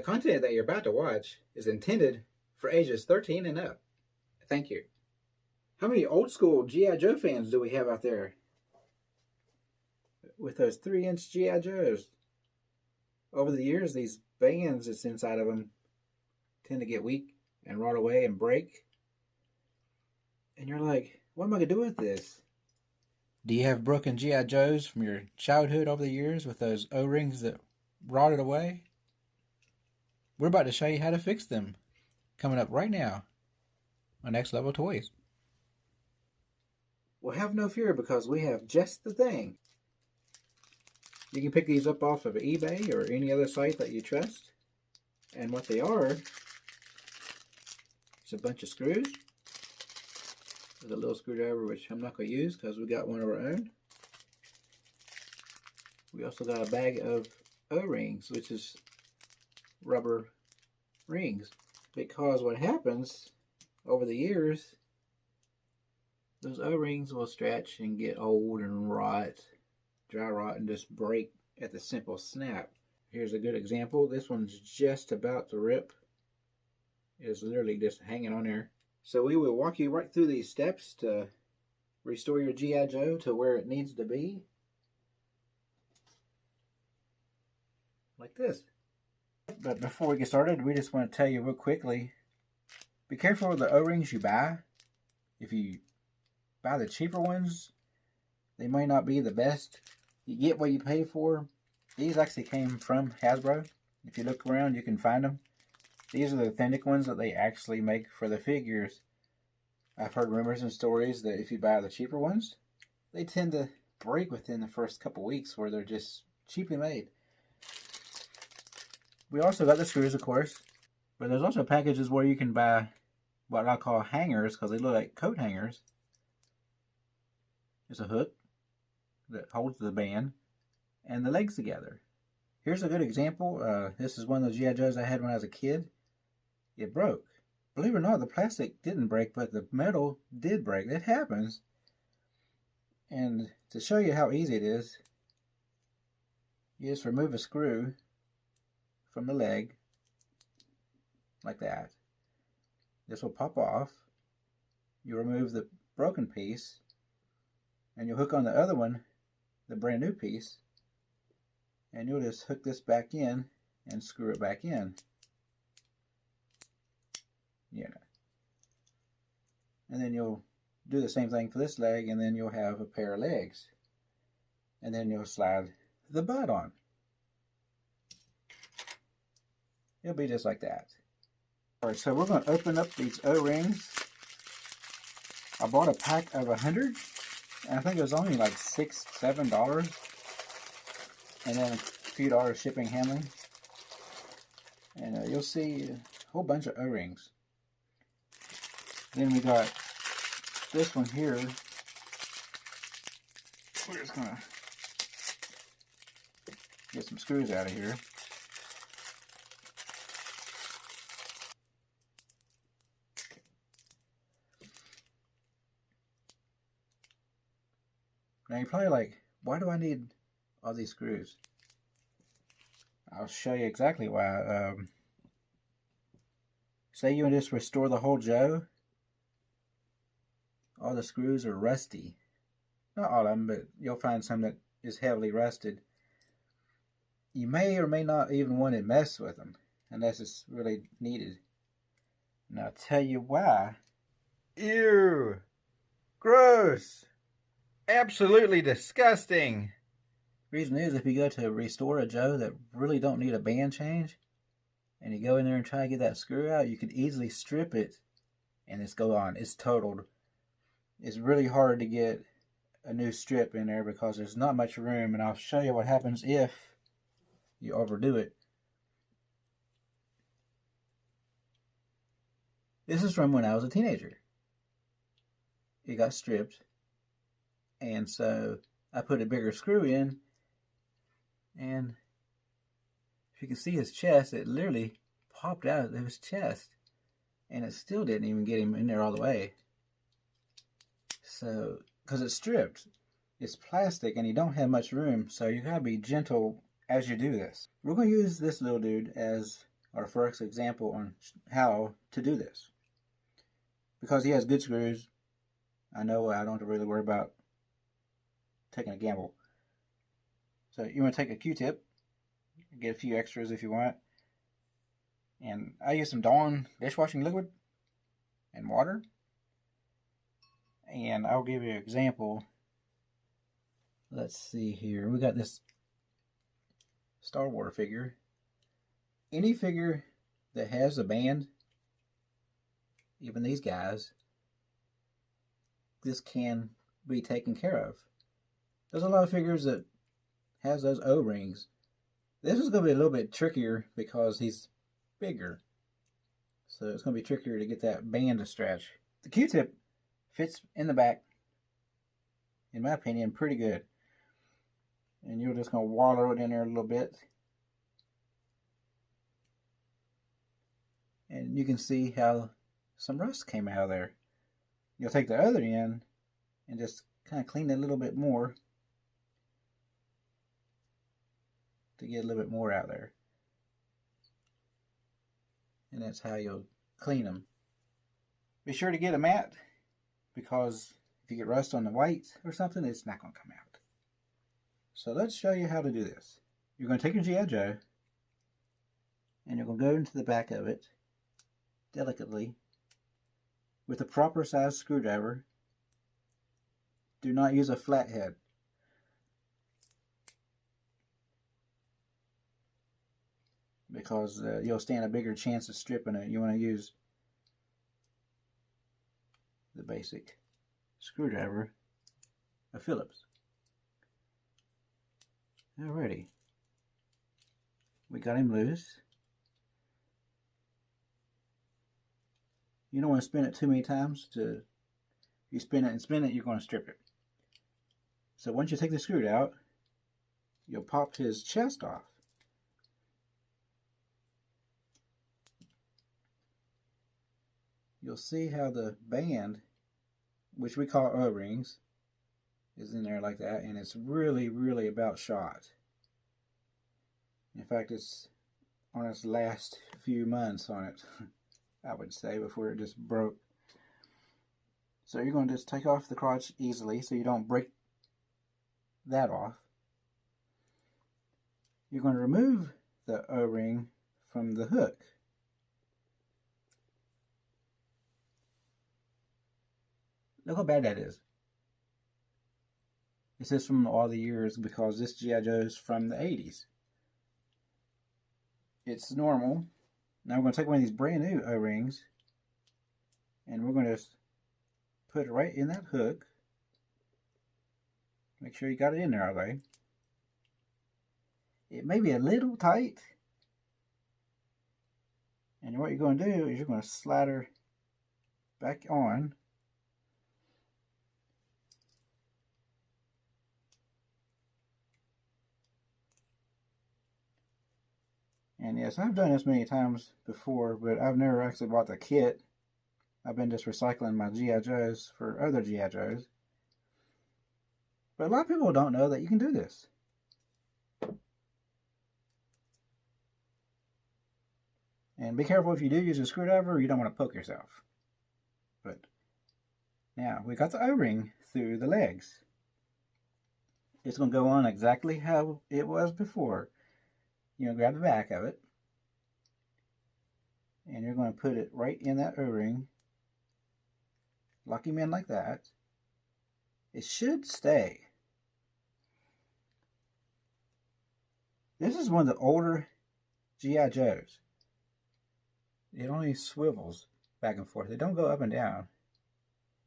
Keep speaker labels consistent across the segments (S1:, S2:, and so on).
S1: content that you're about to watch is intended for ages 13 and up. Thank you. How many old school G.I. Joe fans do we have out there? With those 3-inch G.I. Joes. Over the years, these bands that's inside of them tend to get weak and rot away and break. And you're like, what am I going to do with this? Do you have broken G.I. Joes from your childhood over the years with those O-rings that rotted away? We're about to show you how to fix them. Coming up right now on Next Level Toys. Well, have no fear because we have just the thing. You can pick these up off of eBay or any other site that you trust. And what they are is a bunch of screws. There's a little screwdriver which I'm not going to use because we got one of our own. We also got a bag of O-rings, which is rubber rings. Because what happens over the years, those O-rings will stretch and get old and rot, dry rot, and just break at the simple snap. Here's a good example. This one's just about to rip. It's literally just hanging on there. So we will walk you right through these steps to restore your G.I. Joe to where it needs to be. Like this. But before we get started, we just want to tell you real quickly, be careful with the O-rings you buy. If you buy the cheaper ones, they may not be the best. You get what you pay for. These actually came from Hasbro. If you look around, you can find them. These are the authentic ones that they actually make for the figures. I've heard rumors and stories that if you buy the cheaper ones, they tend to break within the first couple weeks where they're just cheaply made. We also got the screws, of course, but there's also packages where you can buy what I call hangers because they look like coat hangers. It's a hook that holds the band and the legs together. Here's a good example. This is one of the G.I. Joes I had when I was a kid. It broke. Believe it or not, the plastic didn't break, but the metal did break. It happens. And to show you how easy it is, you just remove a screw from the leg, like that. This will pop off. You remove the broken piece, and you'll hook on the other one, the brand new piece, and you'll just hook this back in and screw it back in. Yeah. And then you'll do the same thing for this leg, and then you'll have a pair of legs. And then you'll slide the butt on. It'll be just like that. Alright, so we're going to open up these O-rings. I bought a pack of 100. And I think it was only like $6, $7. And then a few dollars shipping handling. And you'll see a whole bunch of O-rings. Then we got this one here. We're just going to get some screws out of here. Now you're probably like, why do I need all these screws? I'll show you exactly why. Say you just restore the whole Joe. All the screws are rusty. Not all of them, but you'll find some that is heavily rusted. You may or may not even want to mess with them unless it's really needed. And I'll tell you why. Ew! Gross! Absolutely disgusting! Reason is, if you go to restore a Joe that really don't need a band change, and you go in there and try to get that screw out, you can easily strip it and it's gone. It's totaled. It's really hard to get a new strip in there because there's not much room, and I'll show you what happens if you overdo it. This is from when I was a teenager. It got stripped, and so I put a bigger screw in, and if you can see his chest, it literally popped out of his chest, and it still didn't even get him in there all the way. So, because it's stripped, it's plastic, and you don't have much room, so you gotta be gentle as you do this. We're going to use this little dude as or first example on how to do this. Because he has good screws, I know I don't have to really worry about taking a gamble. So you want to take a Q-tip, get a few extras if you want, and I use some Dawn dishwashing liquid and water. And I'll give you an example. Let's see here. We got this Star Wars figure. Any figure that has a band, even these guys, this can be taken care of. There's a lot of figures that has those O-rings. This is going to be a little bit trickier because he's bigger. So it's going to be trickier to get that band to stretch. The Q-tip fits in the back, in my opinion, pretty good. And you're just going to wallow it in there a little bit. And you can see how some rust came out of there. You'll take the other end and just kind of clean it a little bit more to get a little bit more out there. And that's how you'll clean them. Be sure to get a mat, because if you get rust on the white or something, it's not going to come out. So let's show you how to do this. You're going to take your G.I. Joe and you're going to go into the back of it delicately with a proper size screwdriver. Do not use a flathead. Because you'll stand a bigger chance of stripping it. You want to use the basic screwdriver of Phillips. Alrighty. We got him loose. You don't want to spin it too many times. If you spin it and spin it, you're going to strip it. So once you take the screw out, you'll pop his chest off. You'll see how the band, which we call O-rings, is in there like that, and it's really, really about shot. In fact, it's on its last few months on it, I would say, before it just broke. So you're going to just take off the crotch easily so you don't break that off. You're going to remove the O-ring from the hook. Look how bad that is. This is from all the years, because this G.I. Joe is from the 80s. It's normal. Now we're going to take one of these brand new O-rings and we're going to put it right in that hook. Make sure you got it in there all right. It may be a little tight. And what you're going to do is you're going to slide her back on. And yes, I've done this many times before, but I've never actually bought the kit. I've been just recycling my G.I. Joes for other G.I. Joes. But a lot of people don't know that you can do this. And be careful if you do use a screwdriver, you don't want to poke yourself. But now we got the O-ring through the legs. It's going to go on exactly how it was before. You're going to grab the back of it, and you're going to put it right in that O-ring. Lock him in like that. It should stay. This is one of the older G.I. Joes. It only swivels back and forth. It don't go up and down.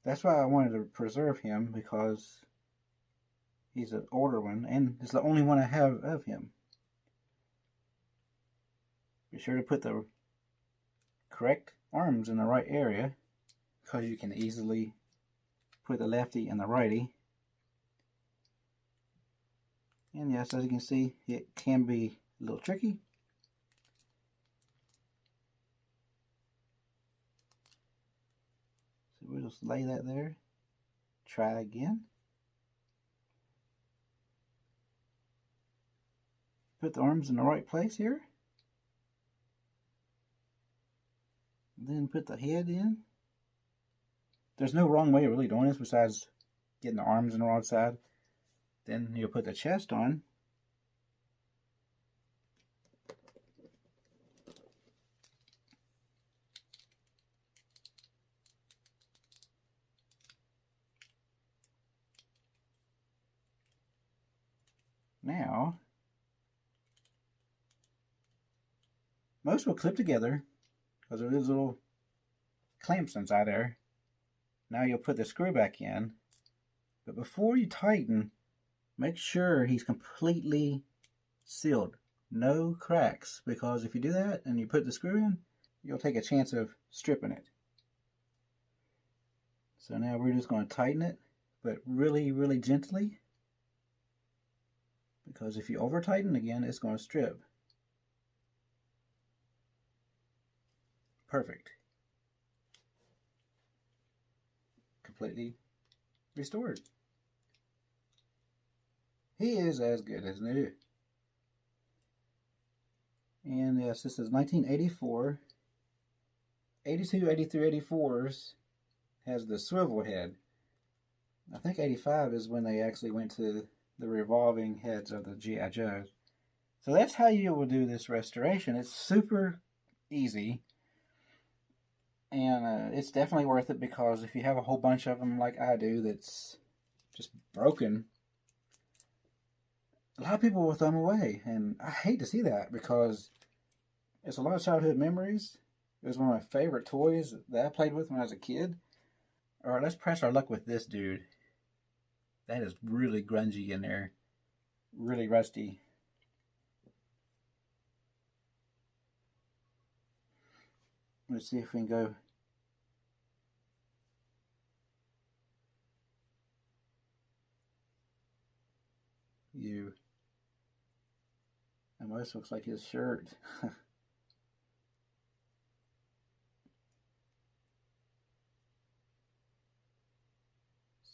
S1: That's why I wanted to preserve him, because he's an older one, and it's the only one I have of him. Be sure to put the correct arms in the right area, because you can easily put the lefty and the righty. And yes, as you can see, it can be a little tricky. So we'll just lay that there. Try again. Put the arms in the right place here. then put the head in. There's no wrong way of really doing this besides getting the arms on the wrong side. Then you'll put the chest on. Now, most will clip together because there is little clamps inside there. Now you'll put the screw back in, but before you tighten, make sure he's completely sealed. No cracks, because if you do that and you put the screw in, you'll take a chance of stripping it. So now we're just going to tighten it, but really, really gently. Because if you over tighten again, it's going to strip. Perfect. Completely restored. He is as good as new. And yes, this is 1984. 82, 83, 84s has the swivel head. I think 85 is when they actually went to the revolving heads of the G.I. Joes. So that's how you will do this restoration. It's super easy. And it's definitely worth it, because if you have a whole bunch of them like I do that's just broken, a lot of people will throw them away. And I hate to see that, because it's a lot of childhood memories. It was one of my favorite toys that I played with when I was a kid. Alright, let's press our luck with this dude. That is really grungy in there. Really rusty. Let's see if we can go. That almost looks like his shirt.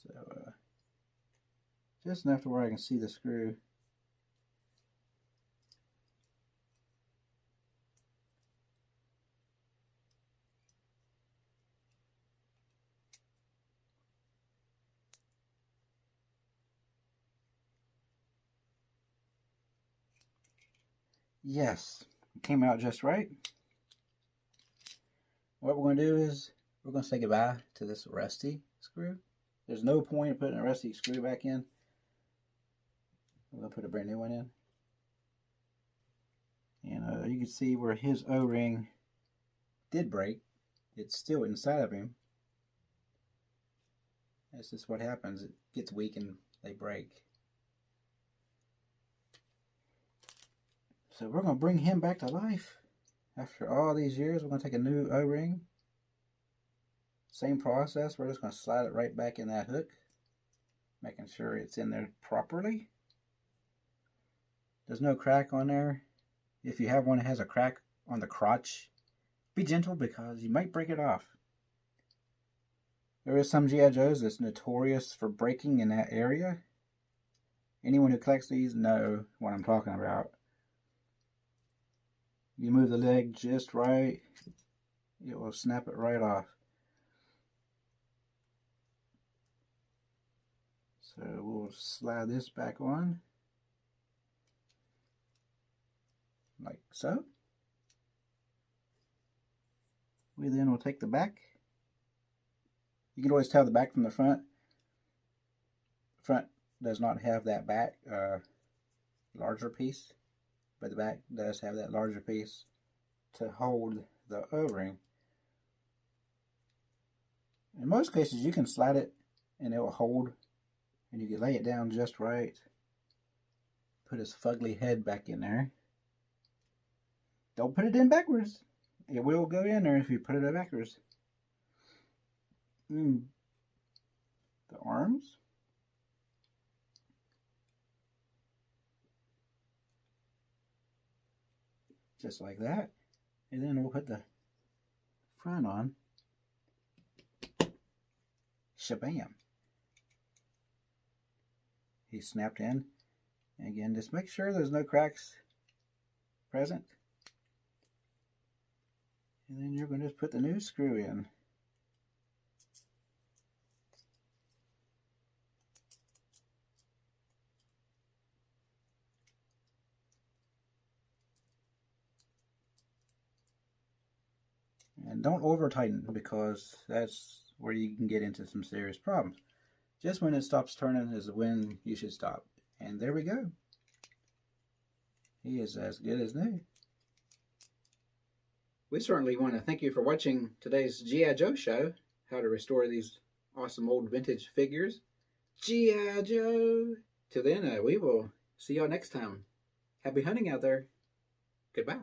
S1: So, just enough to where I can see the screw. Yes, it came out just right. What we're going to do is we're going to say goodbye to this rusty screw. There's no point in putting a rusty screw back in. We're going to put a brand new one in. And you can see where his O-ring did break. It's still inside of him. That's just what happens. It gets weak and they break. So we're going to bring him back to life. After all these years, we're going to take a new O-ring. Same process. We're just going to slide it right back in that hook, making sure it's in there properly. There's no crack on there. If you have one that has a crack on the crotch, be gentle, because you might break it off. There is some G.I. Joes that's notorious for breaking in that area. Anyone who collects these know what I'm talking about. You move the leg just right, it will snap it right off. So we'll slide this back on, like so. We then will take the back. You can always tell the back from the front. Front does not have that back larger piece, but the back does have that larger piece to hold the O-ring. In most cases, you can slide it and it will hold, and you can lay it down just right. Put his fugly head back in there. Don't put it in backwards. It will go in there if you put it in backwards. The arms. Just like that. And then we'll put the front on. Shabam. He's snapped in. And again, just make sure there's no cracks present. And then you're going to put the new screw in. And don't over tighten, because that's where you can get into some serious problems. Just when it stops turning is when you should stop. And there we go. He is as good as new. We certainly want to thank you for watching today's G.I. Joe show, how to restore these awesome old vintage figures. G.I. Joe! Till then, we will see y'all next time. Happy hunting out there. Goodbye.